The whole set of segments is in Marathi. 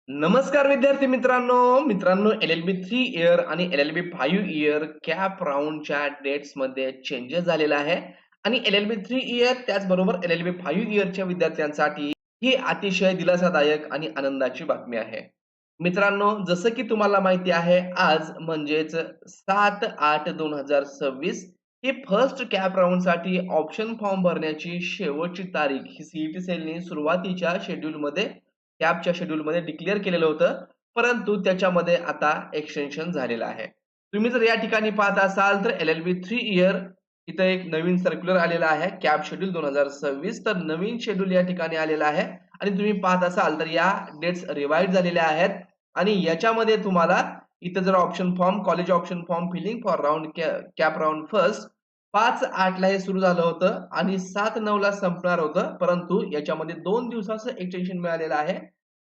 नमस्कार विद्यार्थी मित्रांनो एल-एल-बी 3 इयर आणि एल-एल-बी 5 इयर कॅप राउंडच्या डेट्समध्ये चेंजेस झालेला आहे आणि एल-एल-बी 3 इयर त्याचबरोबर एल-एल-बी 5 इयरच्या विद्यार्थ्यांसाठी ही अतिशय दिलासादायक आणि आनंदाची बातमी आहे. मित्रांनो, जसं की तुम्हाला माहिती आहे, आज म्हणजेच 7/8/2026 ही फर्स्ट कॅप राउंडसाठी ऑप्शन फॉर्म भरण्याची शेवटची तारीख ही सी सेलने सुरुवातीच्या शेड्यूलमध्ये कॅपच्या शेड्यूलमध्ये डिक्लेअर केलेलं होतं, परंतु त्याच्यामध्ये आता एक्सटेन्शन झालेलं आहे. तुम्ही जर या ठिकाणी पाहत असाल तर एल-एल-बी 3 इयर इथं एक नवीन सर्क्युलर आलेला आहे. कॅप शेड्यूल 2026 तर नवीन शेड्यूल या ठिकाणी आलेला आहे आणि तुम्ही पाहत असाल तर या डेट्स रिवाइज झालेल्या आहेत आणि याच्यामध्ये तुम्हाला इथं जर option form college option form filling for round CAP round first 5/8 ला हे सुरू झालं होतं आणि 7/9 ला संपणार होतं. परंतु याच्यामध्ये 2 दिवसाचं एक्सटेन्शन मिळालेलं आहे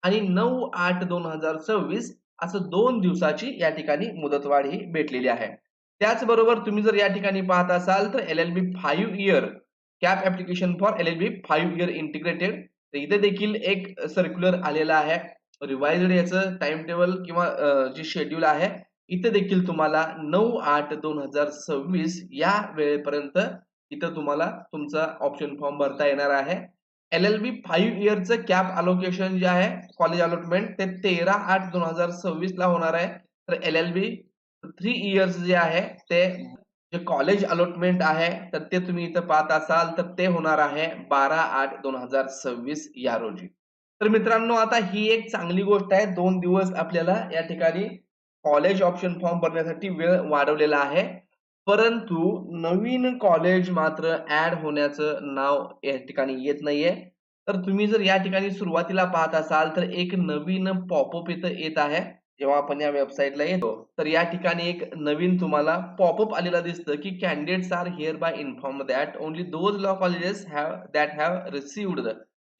आणि 9/8/2026 असं 2 दिवसाची या ठिकाणी मुदतवाढ ही भेटलेली आहे. त्याचबरोबर तुम्ही जर या ठिकाणी पाहत असाल तर LLB 5 year CAP application for LLB 5 year integrated तर इथे देखील एक सर्क्युलर आलेला आहे. रिवाइज्ड याचं टाईम टेबल किंवा जे शेड्यूल आहे इथे देखील तुम्हाला 9/8/2026 या वेळेपर्यंत इथं तुम्हाला तुमचा ऑप्शन फॉर्म भरता येणार आहे. एल-एल-बी 5 इयरचं कॅप अलोकेशन जे आहे कॉलेज अलॉटमेंट ते 13/8/2026 ला होणार आहे. तर एल-एल-बी 3 इयर्स जे आहे ते जे कॉलेज अलॉटमेंट आहे तर ते तुम्ही इथं पाहत असाल तर ते होणार आहे 12/8/2026 या रोजी. तर मित्रांनो, आता ही एक चांगली गोष्ट आहे. 2 दिवस आपल्याला या ठिकाणी कॉलेज ऑप्शन फॉर्म भरण्यासाठी वेळ वाढवलेला आहे. परंतु नवीन कॉलेज मात्र ॲड होण्याचं नाव या ठिकाणी येत नाहीये. तर तुम्ही जर या ठिकाणी सुरुवातीला पाहत असाल तर एक नवीन पॉपअप इथं येत आहे. जेव्हा आपण या वेबसाईटला येतो, तर या ठिकाणी एक नवीन तुम्हाला पॉपअप आलेलं दिसतं, की candidates are hereby informed that only those law colleges have received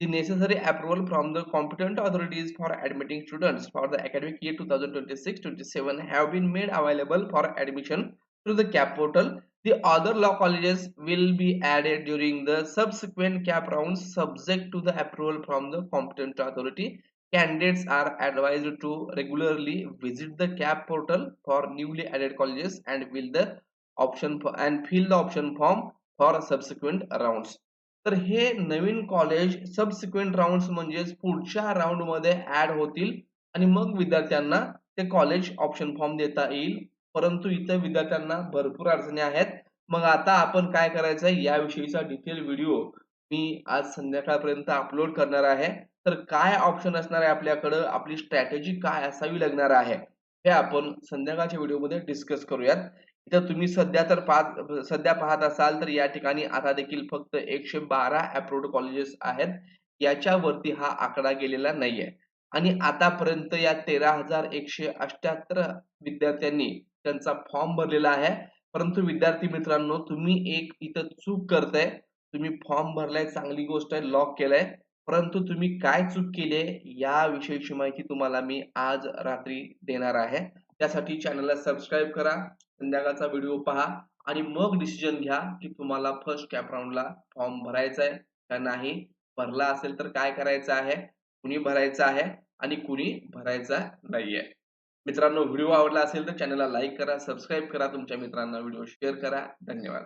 the necessary approval from the competent authorities for admitting students for the academic year 2026-27 have been made available for admission through the CAP portal. The other law colleges will be added during the subsequent CAP rounds subject to the approval from the competent authority. Candidates are advised to regularly visit the CAP portal for newly added colleges and fill the option form for subsequent rounds. तर हे नवीन कॉलेज सबसिक्वेंट राउंड्स म्हणजेच पुढच्या राउंड मध्ये ऍड होतील आणि मग विद्यार्थ्यांना ते कॉलेज ऑप्शन फॉर्म देता येईल. परंतु इथं विद्यार्थ्यांना भरपूर अडचणी आहेत. मग आता आपण काय करायचं याविषयीचा डिटेल व्हिडिओ मी आज संध्याकाळपर्यंत अपलोड करणार आहे. तर काय ऑप्शन असणार आहे आपल्याकडं, आपली स्ट्रॅटेजी काय असावी लागणार आहे, हे आपण संध्याकाळच्या व्हिडिओमध्ये डिस्कस करूयात. इथं तुम्ही सध्या पाहत असाल तर या ठिकाणी आता देखील फक्त 112 अप्रूव्ड कॉलेजेस आहेत. याच्यावरती हा आकडा गेलेला नाहीये आणि आतापर्यंत या 13,178 विद्यार्थ्यांनी त्यांचा फॉर्म भरलेला आहे. परंतु विद्यार्थी मित्रांनो, तुम्ही एक इथं चूक करताय. तुम्ही फॉर्म भरलाय, चांगली गोष्ट आहे, लॉक केलाय. परंतु तुम्ही काय चूक केली आहे याविषयीची माहिती तुम्हाला मी आज रात्री देणार आहे. त्यासाठी चॅनलला सबस्क्राईब करा, संध्याकाळचा व्हिडिओ पहा आणि मग डिसिजन घ्या की तुम्हाला फर्स्ट कॅप राउंडला फॉर्म भरायचा आहे का नाही. भरला असेल तर काय करायचं आहे, कुणी भरायचं आहे आणि कुणी भरायचा नाहीये. मित्रांनो, व्हिडिओ आवडला असेल तर चॅनलला लाईक करा, सबस्क्राईब करा, तुमच्या मित्रांना व्हिडिओ शेअर करा. धन्यवाद.